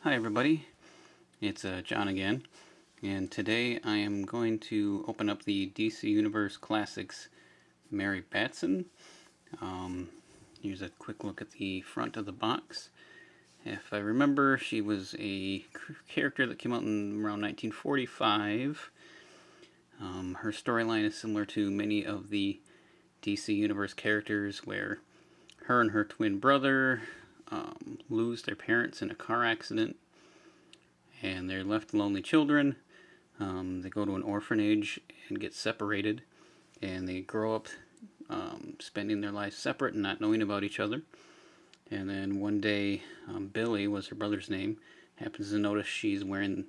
Hi everybody, it's John again, and today I am going to open up the DC Universe Classics Mary Batson. Here's a quick look at the front of the box. If I remember, she was a character that came out in around 1945. Her storyline is similar to many of the DC Universe characters, where her and her twin brother lose their parents in a car accident, and they're left lonely children. They go to an orphanage and get separated, and they grow up spending their lives separate and not knowing about each other. And then one day, Billy was her brother's name, happens to notice she's wearing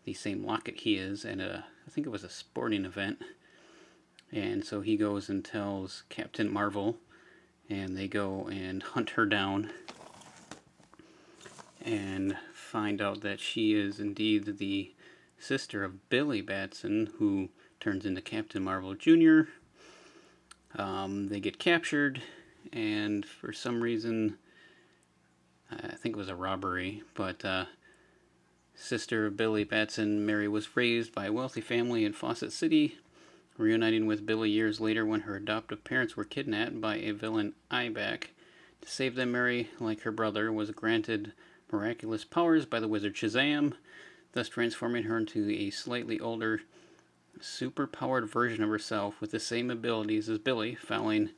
the same locket he is at I think it was a sporting event. And so he goes and tells Captain Marvel, and they go and hunt her down and find out that she is indeed the sister of Billy Batson, who turns into Captain Marvel Jr. They get captured, and for some reason, I think it was a robbery, but sister of Billy Batson, Mary, was raised by a wealthy family in Fawcett City, reuniting with Billy years later when her adoptive parents were kidnapped by a villain Ibac. To save them, Mary, like her brother, was granted miraculous powers by the wizard Shazam, thus transforming her into a slightly older, super-powered version of herself with the same abilities as Billy. Following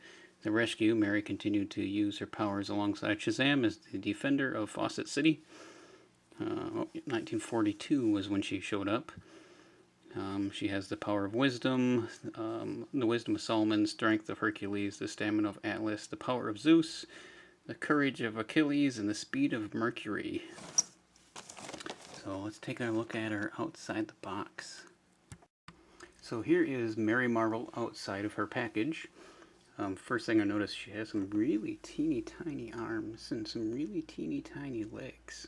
the rescue, Mary continued to use her powers alongside Shazam as the defender of Fawcett City. 1942 was when she showed up. She has the power of wisdom, the wisdom of Solomon, strength of Hercules, the stamina of Atlas, the power of Zeus, the courage of Achilles, and the speed of Mercury. So let's take a look at her outside the box. So here is Mary Marvel outside of her package. First thing I noticed, she has some really teeny tiny arms and some really teeny tiny legs.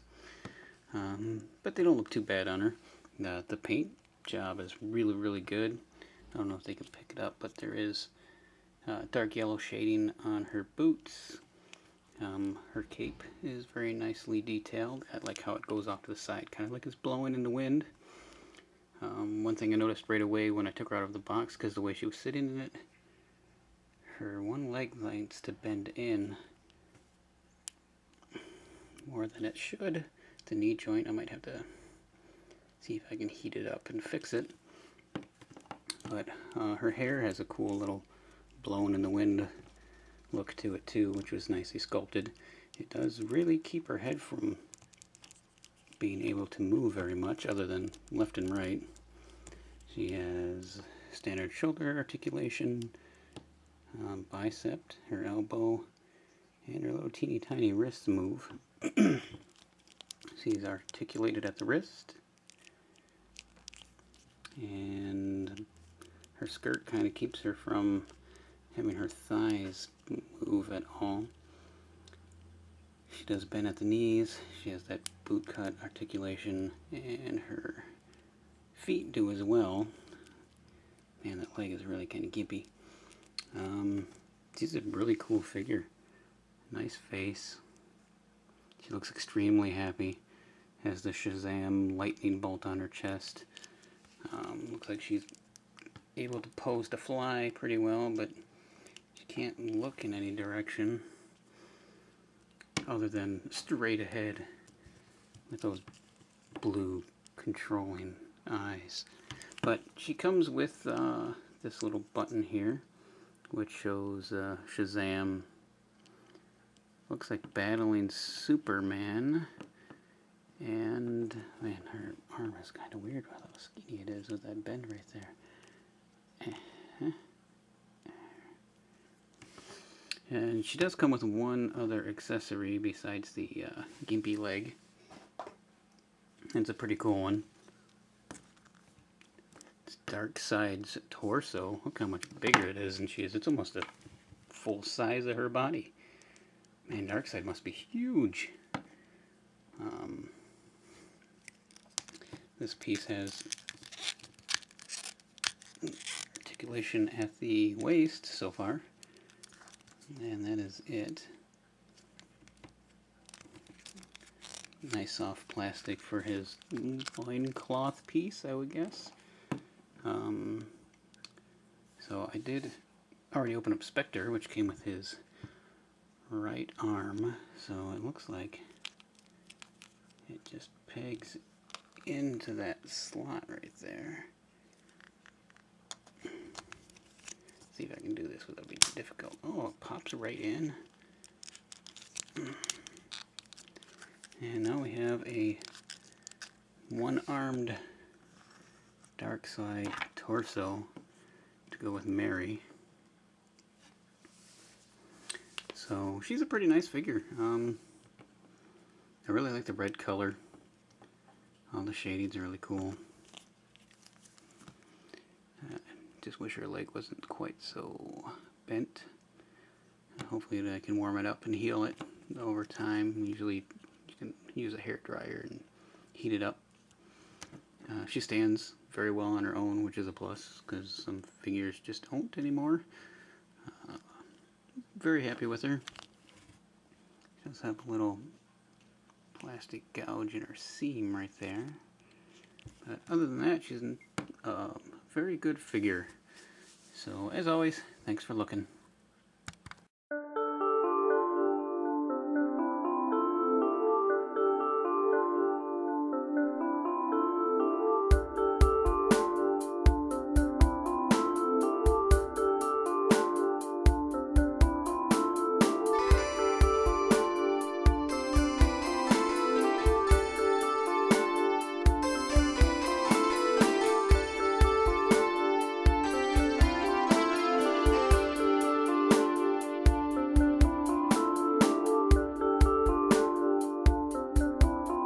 But they don't look too bad on her. The paint job is really good. I don't know if they can pick it up, but there is dark yellow shading on her boots. Her cape is very nicely detailed. I like how it goes off to the side, kind of like it's blowing in the wind. One thing I noticed right away when I took her out of the box, because the way she was sitting in it, her one leg likes to bend in more than it should. The knee joint, I might have to see if I can heat it up and fix it. But her hair has a cool little blown in the wind look to it too, which was nicely sculpted. It does really keep her head from being able to move very much other than left and right. She has standard shoulder articulation, bicep, her elbow, and her little teeny tiny wrist move. She's articulated at the wrist, and her skirt kind of keeps her from having her thighs move at all. She does bend at the knees. She has that boot cut articulation, and her feet do as well. Man, that leg is really kind of gimpy. She's a really cool figure. Nice face. She looks extremely happy. Has the Shazam lightning bolt on her chest. Looks like she's able to pose to fly pretty well, but she can't look in any direction other than straight ahead with those blue controlling eyes. But she comes with this little button here, which shows Shazam, looks like battling Superman. And man, her arm is kind of weird with how skinny it is with that bend right there. And she does come with one other accessory besides the gimpy leg. It's a pretty cool one. It's Darkseid's torso. Look how much bigger it is than she is. It's almost the full size of her body. Man, Darkseid must be huge. This piece has articulation at the waist so far, and that is it. Nice soft plastic for his loincloth piece, I would guess. So I did already open up Spectre, which came with his right arm. So it looks like it just pegs into that slot right there. See if I can do this without being difficult. Oh, it pops right in. And now we have a one-armed dark side torso to go with Mary. So she's a pretty nice figure. I really like the red color. All the shadings are really cool. Just wish her leg wasn't quite so bent. Hopefully I can warm it up and heal it over time. Usually you can use a hair dryer and heat it up. She stands very well on her own, which is a plus because some figures just don't anymore. Very happy with her. She does have a little plastic gouge in her seam right there. But other than that, she's a very good figure. So as always, thanks for looking.